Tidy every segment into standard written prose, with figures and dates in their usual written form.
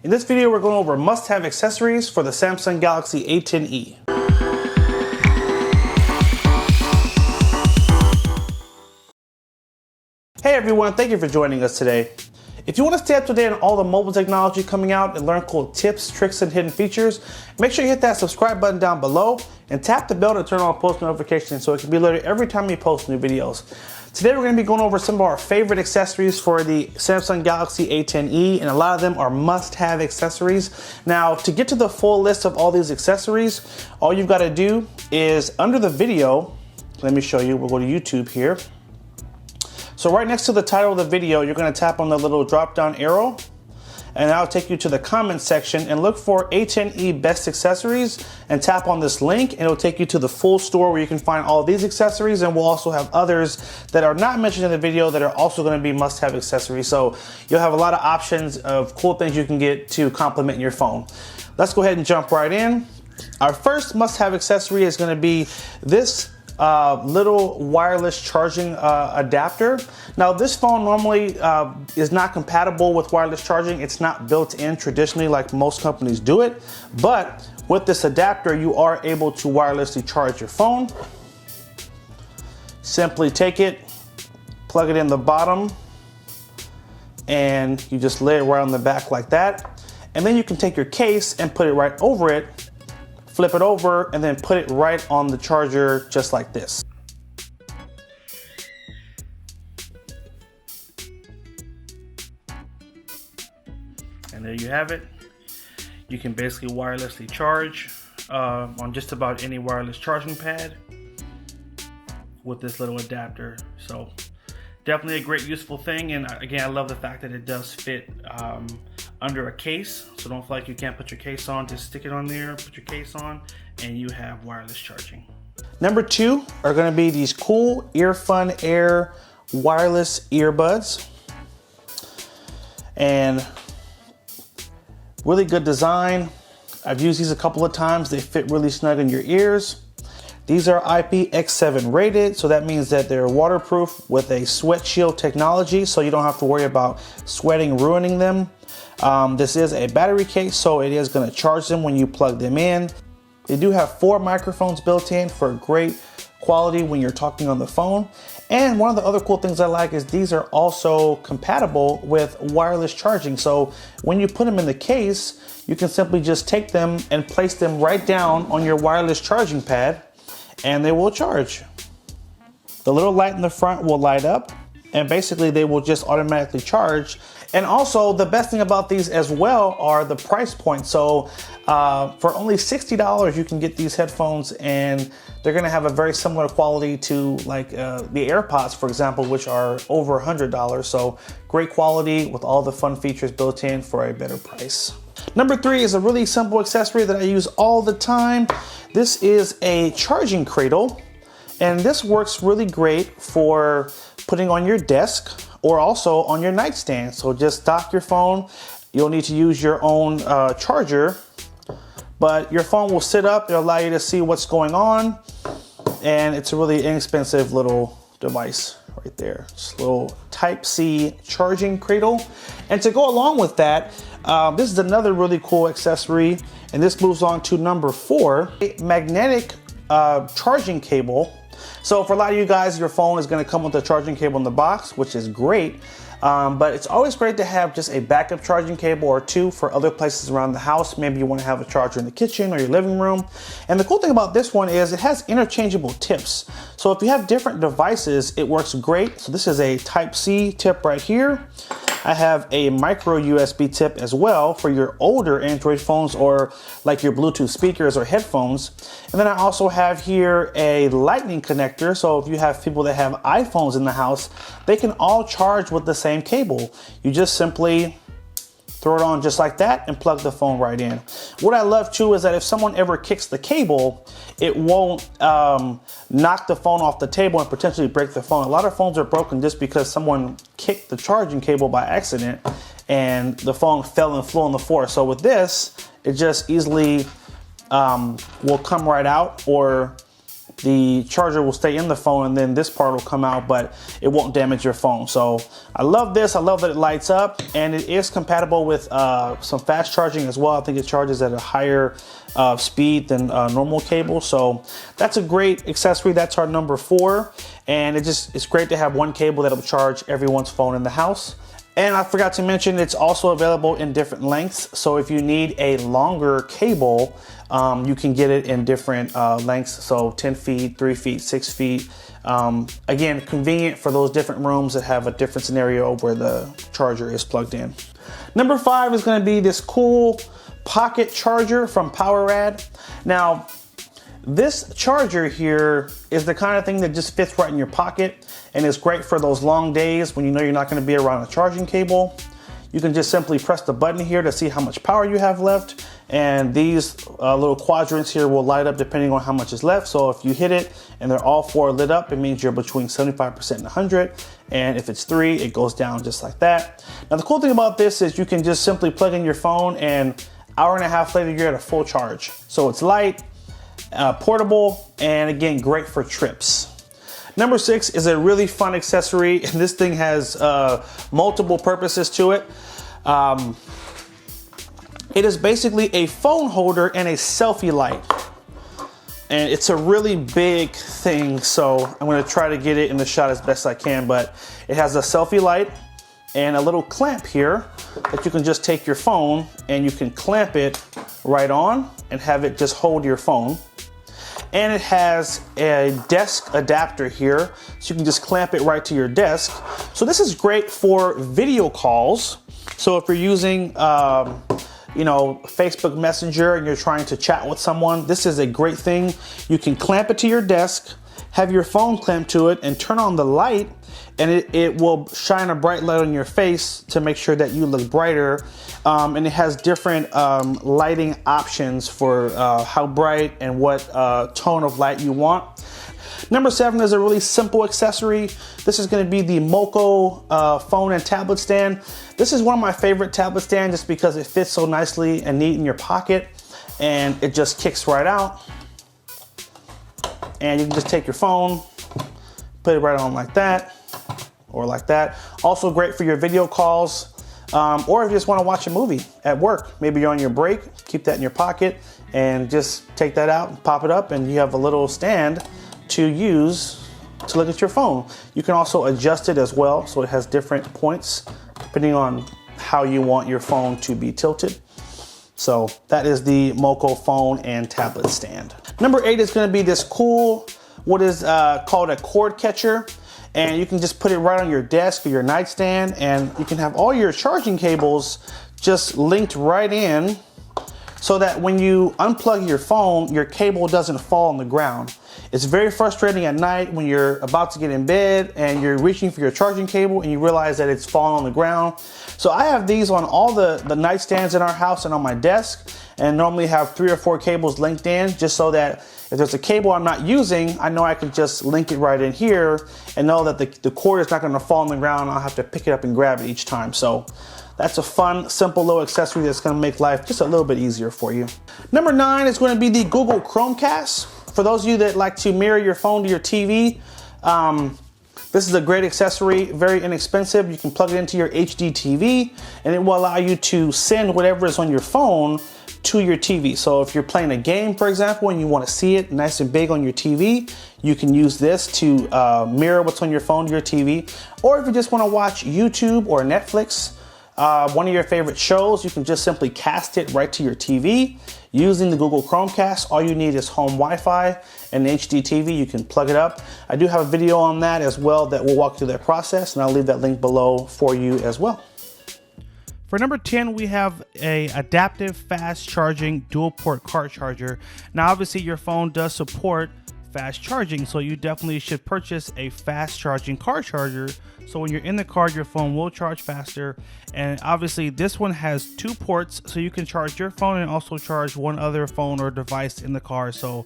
In this video, we're going over must-have accessories for the Samsung Galaxy A10e. Hey everyone, thank you for joining us today. If you want to stay up to date on all the mobile technology coming out and learn cool tips, tricks, and hidden features, make sure you hit that subscribe button down below and tap the bell to turn on post notifications so it can be alerted every time we post new videos. Today we're going to be going over some of our favorite accessories for the Samsung Galaxy A10e, and a lot of them are must-have accessories. Now, to get to the full list of all these accessories, all you've got to do is under the video, let me show you, we'll go to YouTube here. So right next to the title of the video, you're going to tap on the little drop-down arrow, and that'll take you to the comments section and look for A10e best accessories and tap on this link, and it'll take you to the full store where you can find all of these accessories, and we'll also have others that are not mentioned in the video that are also going to be must-have accessories. So you'll have a lot of options of cool things you can get to complement your phone. Let's go ahead and jump right in. Our first must-have accessory is going to be this little wireless charging adapter. Now this phone normally is not compatible with wireless charging. It's not built in traditionally like most companies do it, but with this adapter you are able to wirelessly charge your phone. Simply take it, plug it in the bottom, and you just lay it right on the back like that, and then you can take your case and put it right over it, flip it over, and then put it right on the charger just like this. And there you have it. You can basically wirelessly charge on just about any wireless charging pad with this little adapter. So definitely a great useful thing, and again, I love the fact that it does fit under a case, so don't feel like you can't put your case on. Just stick it on there, put your case on, and you have wireless charging. Number two are going to be these cool Earfun Air wireless earbuds, and really good design. I've used these a couple of times. They fit really snug in your ears. These are IPX7 rated, so that means that they're waterproof with a sweat shield technology, so you don't have to worry about sweating ruining them. This is a battery case, so it is going to charge them when you plug them in. They do have 4 microphones built in for great quality when you're talking on the phone. And one of the other cool things I like is these are also compatible with wireless charging. So when you put them in the case, you can simply just take them and place them right down on your wireless charging pad, and they will charge. The little light in the front will light up, and basically they will just automatically charge. And also the best thing about these as well are the price point. So for only $60 you can get these headphones, and they're gonna have a very similar quality to like the AirPods, for example, which are over $100. So great quality with all the fun features built in for a better price. Number 3 is a really simple accessory that I use all the time. This is a charging cradle, and this works really great for putting on your desk or also on your nightstand. So just dock your phone. You'll need to use your own charger, but your phone will sit up. It'll allow you to see what's going on, and it's a really inexpensive little device right there. Just a little Type-C charging cradle. And to go along with that, this is another really cool accessory, and this moves on to number 4, a magnetic charging cable. So for a lot of you guys, your phone is going to come with a charging cable in the box, which is great. But it's always great to have just a backup charging cable or 2 for other places around the house. Maybe you want to have a charger in the kitchen or your living room. And the cool thing about this one is it has interchangeable tips. So if you have different devices, it works great. So this is a Type-C tip right here. I have a micro USB tip as well for your older Android phones or like your Bluetooth speakers or headphones. And then I also have here a lightning connector. So if you have people that have iPhones in the house, they can all charge with the same cable. You just simply throw it on just like that and plug the phone right in. What I love too is that if someone ever kicks the cable, it won't knock the phone off the table and potentially break the phone. A lot of phones are broken just because someone kicked the charging cable by accident and the phone fell and flew on the floor. So with this, it just easily will come right out, or the charger will stay in the phone and then this part will come out, but it won't damage your phone. So I love this. I love that it lights up, and it is compatible with some fast charging as well. I think it charges at a higher speed than normal cable. So that's a great accessory. That's our number 4. And it's great to have one cable that'll charge everyone's phone in the house. And I forgot to mention, it's also available in different lengths. So if you need a longer cable, you can get it in different lengths. So 10 feet, 3 feet, 6 feet. Again, convenient for those different rooms that have a different scenario where the charger is plugged in. Number 5 is gonna be this cool pocket charger from PowerAd. Now, this charger here is the kind of thing that just fits right in your pocket, and it's great for those long days when you know you're not going to be around a charging cable. You can just simply press the button here to see how much power you have left, and these little quadrants here will light up depending on how much is left. So if you hit it and they're all 4 lit up, it means you're between 75% and 100, and if it's 3, it goes down just like that. Now the cool thing about this is you can just simply plug in your phone, and hour and a half later you're at a full charge. So it's light, portable, and again, great for trips. Number 6 is a really fun accessory, and this thing has multiple purposes to it. It is basically a phone holder and a selfie light. And it's a really big thing, so I'm gonna try to get it in the shot as best I can, but it has a selfie light and a little clamp here that you can just take your phone and you can clamp it right on and have it just hold your phone. And it has a desk adapter here, so you can just clamp it right to your desk. So this is great for video calls. So if you're using Facebook Messenger and you're trying to chat with someone, this is a great thing. You can clamp it to your desk, have your phone clamped to it, and turn on the light, and it will shine a bright light on your face to make sure that you look brighter. And it has different lighting options for how bright and what tone of light you want. Number 7 is a really simple accessory. This is going to be the Moco phone and tablet stand. This is one of my favorite tablet stands just because it fits so nicely and neat in your pocket, and it just kicks right out. And you can just take your phone, put it right on like that, or like that. Also great for your video calls, or if you just want to watch a movie at work. Maybe you're on your break, keep that in your pocket, and just take that out and pop it up, and you have a little stand to use to look at your phone. You can also adjust it as well, so it has different points depending on how you want your phone to be tilted. So that is the Moco phone and tablet stand. Number 8 is going to be this cool, what is called a cord catcher. And you can just put it right on your desk or your nightstand, and you can have all your charging cables just linked right in, so that when you unplug your phone, your cable doesn't fall on the ground. It's very frustrating at night when you're about to get in bed and you're reaching for your charging cable and you realize that it's fallen on the ground. So I have these on all the nightstands in our house and on my desk, and normally have 3 or 4 cables linked in, just so that if there's a cable I'm not using, I know I can just link it right in here and know that the cord is not going to fall on the ground. I'll have to pick it up and grab it each time. So that's a fun, simple little accessory that's going to make life just a little bit easier for you. Number 9 is going to be the Google Chromecast. For those of you that like to mirror your phone to your TV, this is a great accessory, very inexpensive. You can plug it into your HD TV, and it will allow you to send whatever is on your phone to your TV. So if you're playing a game, for example, and you want to see it nice and big on your TV, you can use this to mirror what's on your phone to your TV. Or if you just want to watch YouTube or Netflix, one of your favorite shows, you can just simply cast it right to your TV using the Google Chromecast. All you need is home Wi-Fi and an HD TV. You can plug it up. I do have a video on that as well that will walk through that process, and I'll leave that link below for you as well. For number 10, we have a adaptive fast charging dual port car charger. Now, obviously your phone does support fast charging, so you definitely should purchase a fast charging car charger, so when you're in the car your phone will charge faster. And obviously this one has 2 ports, so you can charge your phone and also charge one other phone or device in the car. So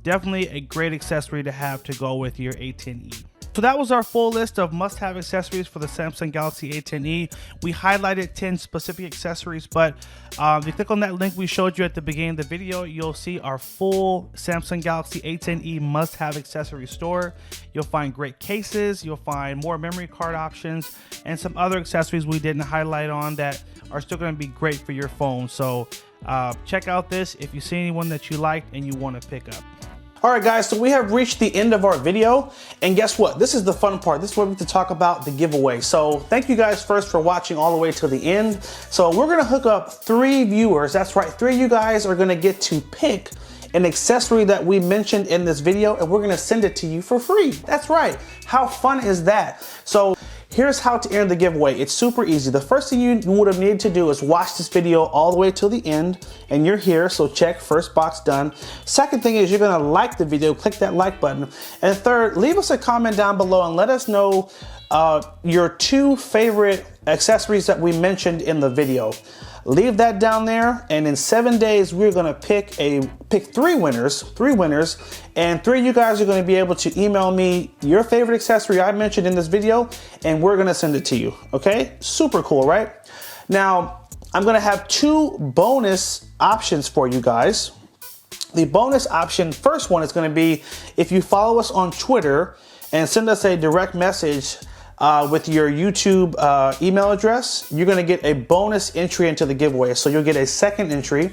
definitely a great accessory to have to go with your A10e. So that was our full list of must-have accessories for the Samsung Galaxy A10e. We highlighted 10 specific accessories, but if you click on that link we showed you at the beginning of the video, you'll see our full Samsung Galaxy A10e must-have accessory store. You'll find great cases, you'll find more memory card options, and some other accessories we didn't highlight on that are still going to be great for your phone. So check out this if you see anyone that you like and you want to pick up. All right, guys, so we have reached the end of our video, and guess what? This is the fun part. This is where we get to talk about the giveaway. So thank you guys first for watching all the way to the end. So we're gonna hook up 3 viewers. That's right, 3 of you guys are gonna get to pick an accessory that we mentioned in this video, and we're gonna send it to you for free. That's right. How fun is that? So here's how to enter the giveaway. It's super easy. The first thing you would have needed to do is watch this video all the way till the end, and you're here, so check, first box done. Second thing is you're gonna like the video, click that like button. And third, leave us a comment down below and let us know your 2 favorite accessories that we mentioned in the video. Leave that down there, and in 7 days we're gonna pick 3 winners, and 3 of you guys are gonna be able to email me your favorite accessory I mentioned in this video, and we're gonna send it to you, okay? Super cool, right? Now, I'm gonna have 2 bonus options for you guys. The bonus option, first one is gonna be if you follow us on Twitter and send us a direct message with your YouTube email address, you're gonna get a bonus entry into the giveaway. So you'll get a second entry.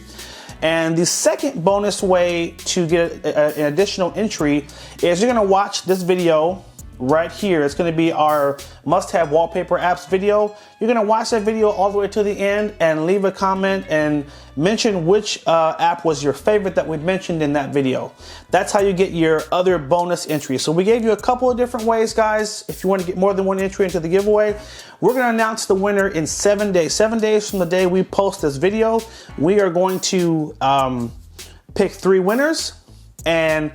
And the second bonus way to get an additional entry is you're gonna watch this video right here. It's gonna be our must-have wallpaper apps video. You're gonna watch that video all the way to the end and leave a comment and mention which app was your favorite that we mentioned in that video. That's how you get your other bonus entry. So we gave you a couple of different ways, guys. If you want to get more than 1 entry into the giveaway, we're gonna announce the winner in 7 days. 7 days from the day we post this video, we are going to pick 3 winners, and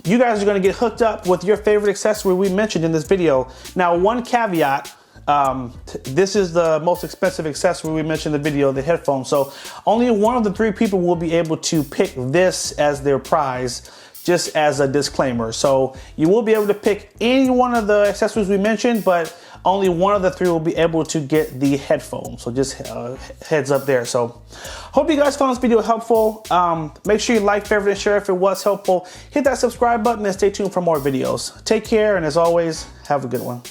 you guys are gonna get hooked up with your favorite accessory we mentioned in this video. Now, one caveat, this is the most expensive accessory we mentioned in the video, the headphones. So only one of the 3 people will be able to pick this as their prize, just as a disclaimer. So you will be able to pick any one of the accessories we mentioned, but only one of the 3 will be able to get the headphones. So just heads up there. So hope you guys found this video helpful. Make sure you like, favorite, and share if it was helpful. Hit that subscribe button and stay tuned for more videos. Take care, and as always, have a good one.